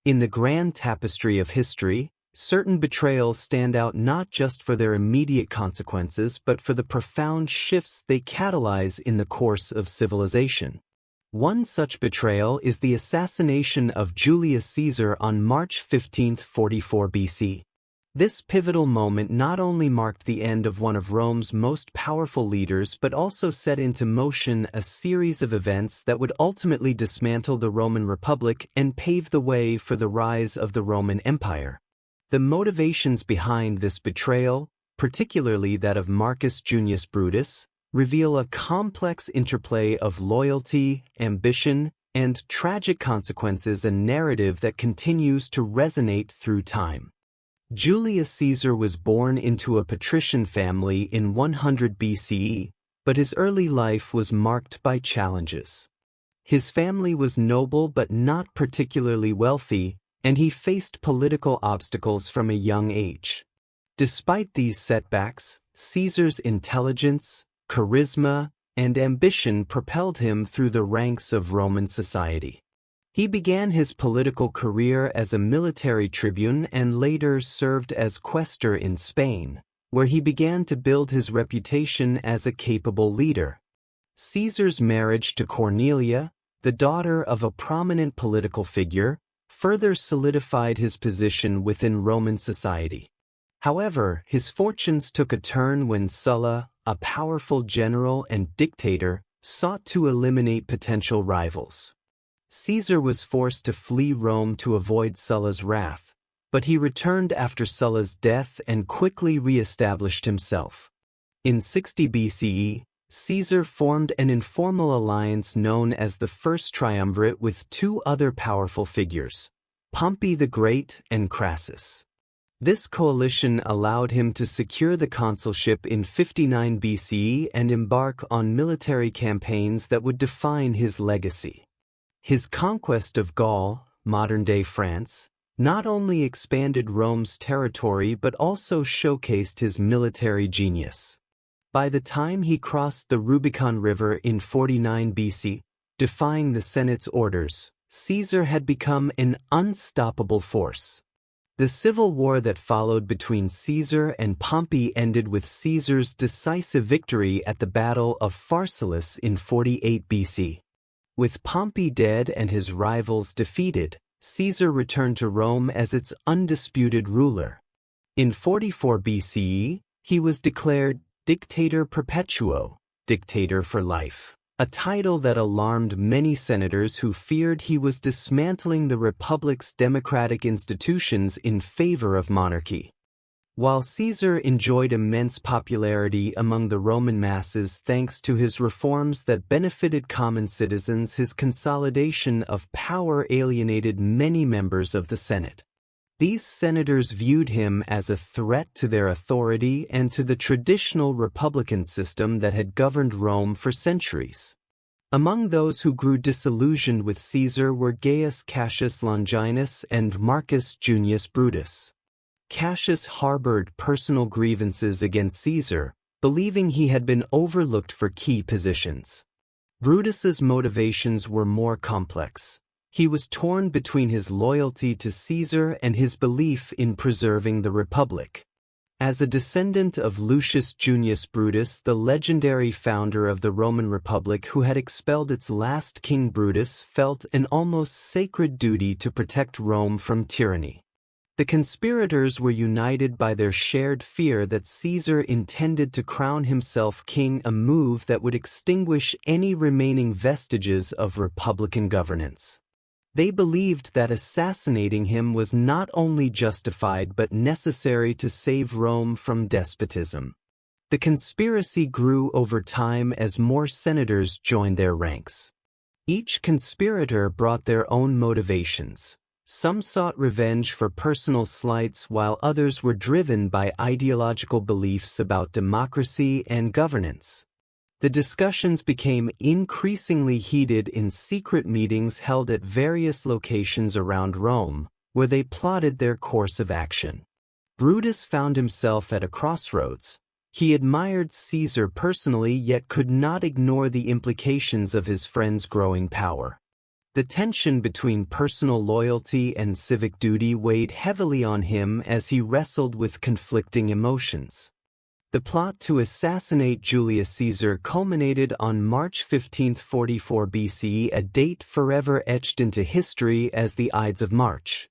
In the grand tapestry of history, certain betrayals stand out not just for their immediate consequences but for the profound shifts they catalyze in the course of civilization. One such betrayal is the assassination of Julius Caesar on March 15, 44 BC. This pivotal moment not only marked the end of one of Rome's most powerful leaders but also set into motion a series of events that would ultimately dismantle the Roman Republic and pave the way for the rise of the Roman Empire. The motivations behind this betrayal, particularly that of Marcus Junius Brutus, reveal a complex interplay of loyalty, ambition, and tragic consequences, a narrative that continues to resonate through time. Julius Caesar was born into a patrician family in 100 BCE, but his early life was marked by challenges. His family was noble but not particularly wealthy, and he faced political obstacles from a young age. Despite these setbacks, Caesar's intelligence, charisma, and ambition propelled him through the ranks of Roman society. He began his political career as a military tribune and later served as quaestor in Spain, where he began to build his reputation as a capable leader. Caesar's marriage to Cornelia, the daughter of a prominent political figure, further solidified his position within Roman society. However, his fortunes took a turn when Sulla, a powerful general and dictator, sought to eliminate potential rivals. Caesar was forced to flee Rome to avoid Sulla's wrath, but he returned after Sulla's death and quickly re-established himself. In 60 BCE, Caesar formed an informal alliance known as the First Triumvirate with two other powerful figures, Pompey the Great and Crassus. This coalition allowed him to secure the consulship in 59 BCE and embark on military campaigns that would define his legacy. His conquest of Gaul, modern-day France, not only expanded Rome's territory but also showcased his military genius. By the time he crossed the Rubicon River in 49 BC, defying the Senate's orders, Caesar had become an unstoppable force. The civil war that followed between Caesar and Pompey ended with Caesar's decisive victory at the Battle of Pharsalus in 48 BC. With Pompey dead and his rivals defeated, Caesar returned to Rome as its undisputed ruler. In 44 BCE, he was declared Dictator Perpetuo, Dictator for life, a title that alarmed many senators who feared he was dismantling the Republic's democratic institutions in favor of monarchy. While Caesar enjoyed immense popularity among the Roman masses thanks to his reforms that benefited common citizens, his consolidation of power alienated many members of the Senate. These senators viewed him as a threat to their authority and to the traditional republican system that had governed Rome for centuries. Among those who grew disillusioned with Caesar were Gaius Cassius Longinus and Marcus Junius Brutus. Cassius harbored personal grievances against Caesar, believing he had been overlooked for key positions. Brutus's motivations were more complex. He was torn between his loyalty to Caesar and his belief in preserving the Republic. As a descendant of Lucius Junius Brutus, the legendary founder of the Roman Republic who had expelled its last king, Brutus felt an almost sacred duty to protect Rome from tyranny. The conspirators were united by their shared fear that Caesar intended to crown himself king, a move that would extinguish any remaining vestiges of republican governance. They believed that assassinating him was not only justified but necessary to save Rome from despotism. The conspiracy grew over time as more senators joined their ranks. Each conspirator brought their own motivations. Some sought revenge for personal slights while others were driven by ideological beliefs about democracy and governance. The discussions became increasingly heated in secret meetings held at various locations around Rome, where they plotted their course of action. Brutus found himself at a crossroads. He admired Caesar personally yet could not ignore the implications of his friend's growing power. The tension between personal loyalty and civic duty weighed heavily on him as he wrestled with conflicting emotions. The plot to assassinate Julius Caesar culminated on March 15, 44 BCE, a date forever etched into history as the Ides of March.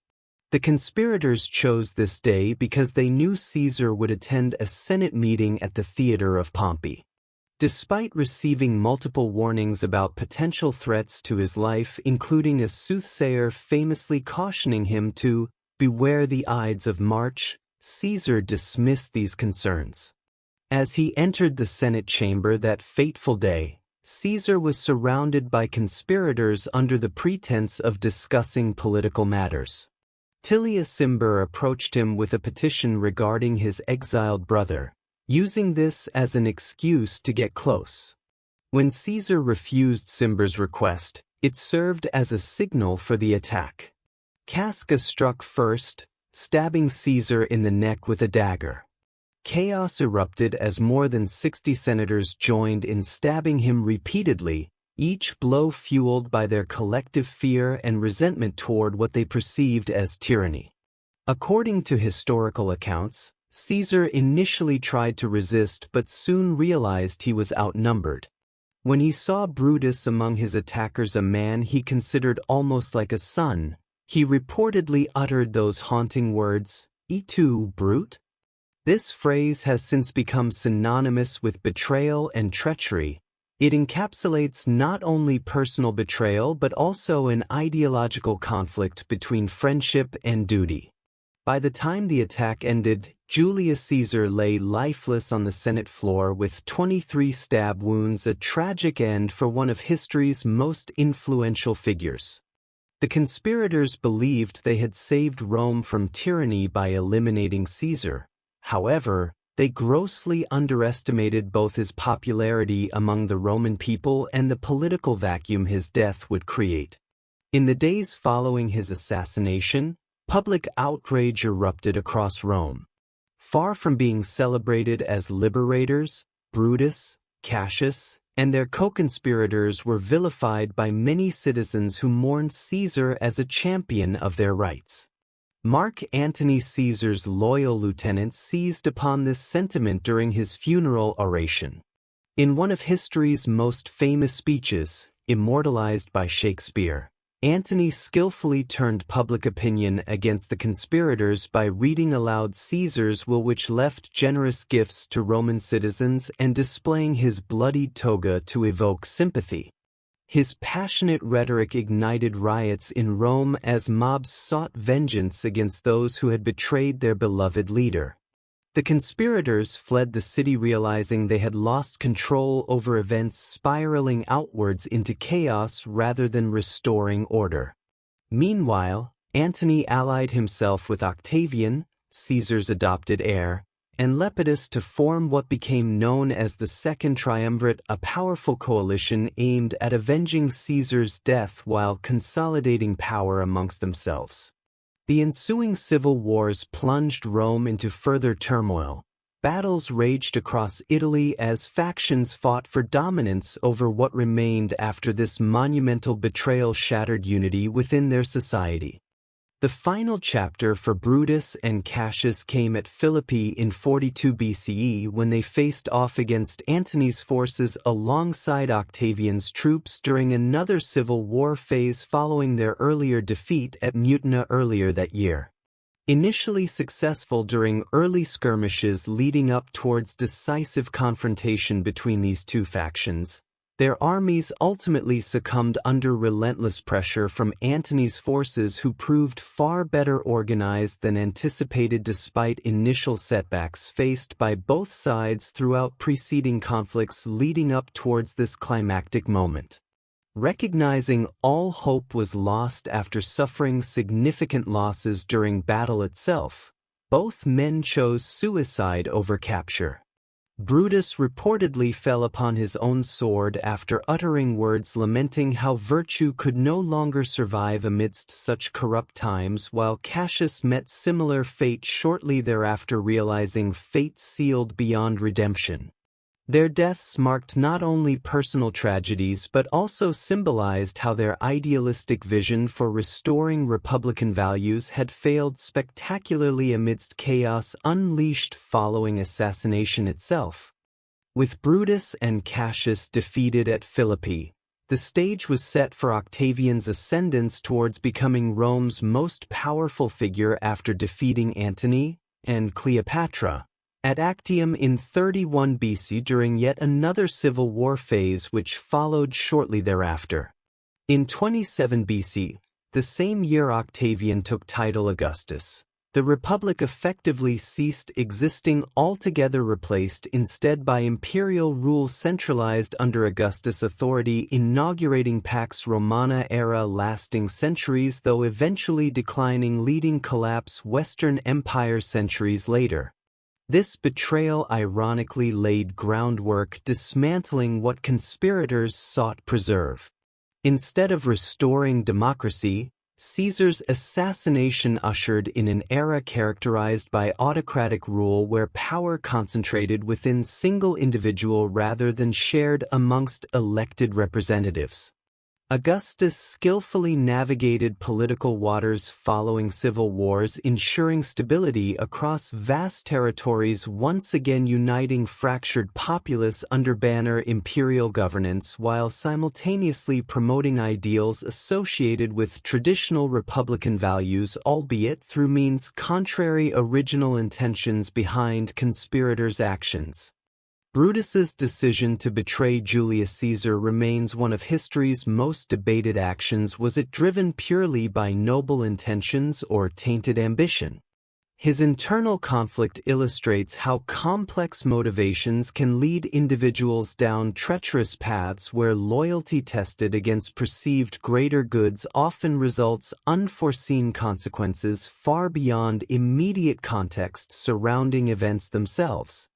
The conspirators chose this day because they knew Caesar would attend a Senate meeting at the theater of Pompey. Despite receiving multiple warnings about potential threats to his life, including a soothsayer famously cautioning him to beware the Ides of March, Caesar dismissed these concerns. As he entered the Senate chamber that fateful day, Caesar was surrounded by conspirators under the pretense of discussing political matters. Tullius Cimber approached him with a petition regarding his exiled brother, using this as an excuse to get close. When Caesar refused Cimber's request, it served as a signal for the attack. Casca struck first, stabbing Caesar in the neck with a dagger. Chaos erupted as more than 60 senators joined in stabbing him repeatedly, each blow fueled by their collective fear and resentment toward what they perceived as tyranny. According to historical accounts, Caesar initially tried to resist but soon realized he was outnumbered. When he saw Brutus among his attackers, a man he considered almost like a son, he reportedly uttered those haunting words, "E tu, Brute?" This phrase has since become synonymous with betrayal and treachery. It encapsulates not only personal betrayal but also an ideological conflict between friendship and duty. By the time the attack ended, Julius Caesar lay lifeless on the Senate floor with 23 stab wounds, a tragic end for one of history's most influential figures. The conspirators believed they had saved Rome from tyranny by eliminating Caesar. However, they grossly underestimated both his popularity among the Roman people and the political vacuum his death would create. In the days following his assassination, public outrage erupted across Rome. Far from being celebrated as liberators, Brutus, Cassius, and their co-conspirators were vilified by many citizens who mourned Caesar as a champion of their rights. Mark Antony Caesar's loyal lieutenants seized upon this sentiment during his funeral oration. In one of history's most famous speeches, immortalized by Shakespeare, Antony skillfully turned public opinion against the conspirators by reading aloud Caesar's will, which left generous gifts to Roman citizens, and displaying his bloodied toga to evoke sympathy. His passionate rhetoric ignited riots in Rome as mobs sought vengeance against those who had betrayed their beloved leader. The conspirators fled the city, realizing they had lost control over events, spiraling outwards into chaos rather than restoring order. Meanwhile, Antony allied himself with Octavian, Caesar's adopted heir, and Lepidus to form what became known as the Second Triumvirate, a powerful coalition aimed at avenging Caesar's death while consolidating power amongst themselves. The ensuing civil wars plunged Rome into further turmoil. Battles raged across Italy as factions fought for dominance over what remained after this monumental betrayal shattered unity within their society. The final chapter for Brutus and Cassius came at Philippi in 42 BCE when they faced off against Antony's forces alongside Octavian's troops during another civil war phase following their earlier defeat at Mutina earlier that year. Initially successful during early skirmishes leading up towards decisive confrontation between these two factions, their armies ultimately succumbed under relentless pressure from Antony's forces, who proved far better organized than anticipated despite initial setbacks faced by both sides throughout preceding conflicts leading up towards this climactic moment. Recognizing all hope was lost after suffering significant losses during battle itself, both men chose suicide over capture. Brutus reportedly fell upon his own sword after uttering words lamenting how virtue could no longer survive amidst such corrupt times, while Cassius met similar fate shortly thereafter, realizing fate sealed beyond redemption. Their deaths marked not only personal tragedies but also symbolized how their idealistic vision for restoring republican values had failed spectacularly amidst chaos unleashed following assassination itself. With Brutus and Cassius defeated at Philippi, the stage was set for Octavian's ascendance towards becoming Rome's most powerful figure after defeating Antony and Cleopatra at Actium in 31 BC during yet another civil war phase which followed shortly thereafter. In 27 BC, the same year Octavian took title Augustus, the Republic effectively ceased existing altogether, replaced instead by imperial rule centralized under Augustus' authority, inaugurating Pax Romana era lasting centuries though eventually declining, leading collapse Western Empire centuries later. This betrayal ironically laid groundwork dismantling what conspirators sought preserve. Instead of restoring democracy, Caesar's assassination ushered in an era characterized by autocratic rule where power concentrated within single individual rather than shared amongst elected representatives. Augustus skillfully navigated political waters following civil wars, ensuring stability across vast territories, once again uniting fractured populace under banner imperial governance while simultaneously promoting ideals associated with traditional republican values, albeit through means contrary original intentions behind conspirators' actions. Brutus's decision to betray Julius Caesar remains one of history's most debated actions. Was it driven purely by noble intentions or tainted ambition? His internal conflict illustrates how complex motivations can lead individuals down treacherous paths where loyalty tested against perceived greater goods often results unforeseen consequences far beyond immediate context surrounding events themselves.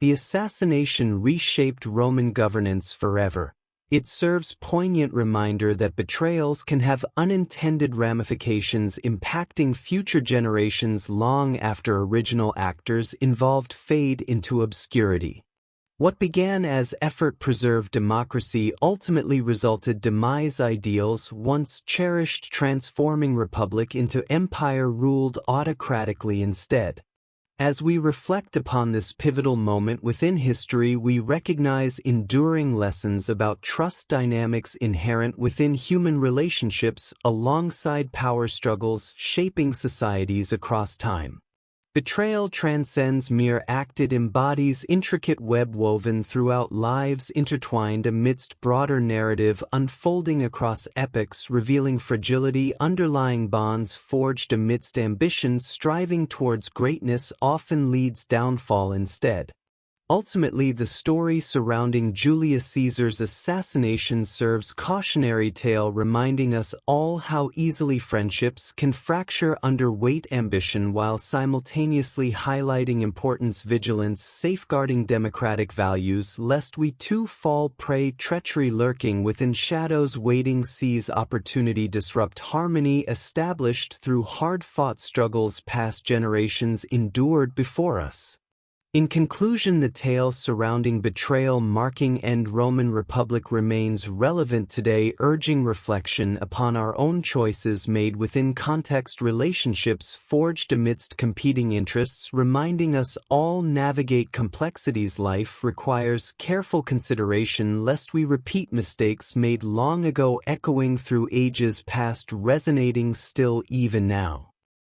The assassination reshaped Roman governance forever. It serves poignant reminder that betrayals can have unintended ramifications impacting future generations long after original actors involved fade into obscurity. What began as effort-preserved democracy ultimately resulted demise ideals once cherished, transforming republic into empire ruled autocratically instead. As we reflect upon this pivotal moment within history, we recognize enduring lessons about trust dynamics inherent within human relationships alongside power struggles shaping societies across time. Betrayal transcends mere act. It embodies intricate web woven throughout lives, intertwined amidst broader narrative unfolding across epochs, revealing fragility. Underlying bonds forged amidst ambitions striving towards greatness often leads downfall instead. Ultimately, the story surrounding Julius Caesar's assassination serves cautionary tale, reminding us all how easily friendships can fracture under weight ambition while simultaneously highlighting importance vigilance, safeguarding democratic values lest we too fall prey treachery lurking within shadows waiting seize opportunity disrupt harmony established through hard-fought struggles past generations endured before us. In conclusion, the tale surrounding betrayal marking end Roman Republic remains relevant today, urging reflection upon our own choices made within context, relationships forged amidst competing interests, reminding us all navigate complexities. Life requires careful consideration lest we repeat mistakes made long ago, echoing through ages past, resonating still even now.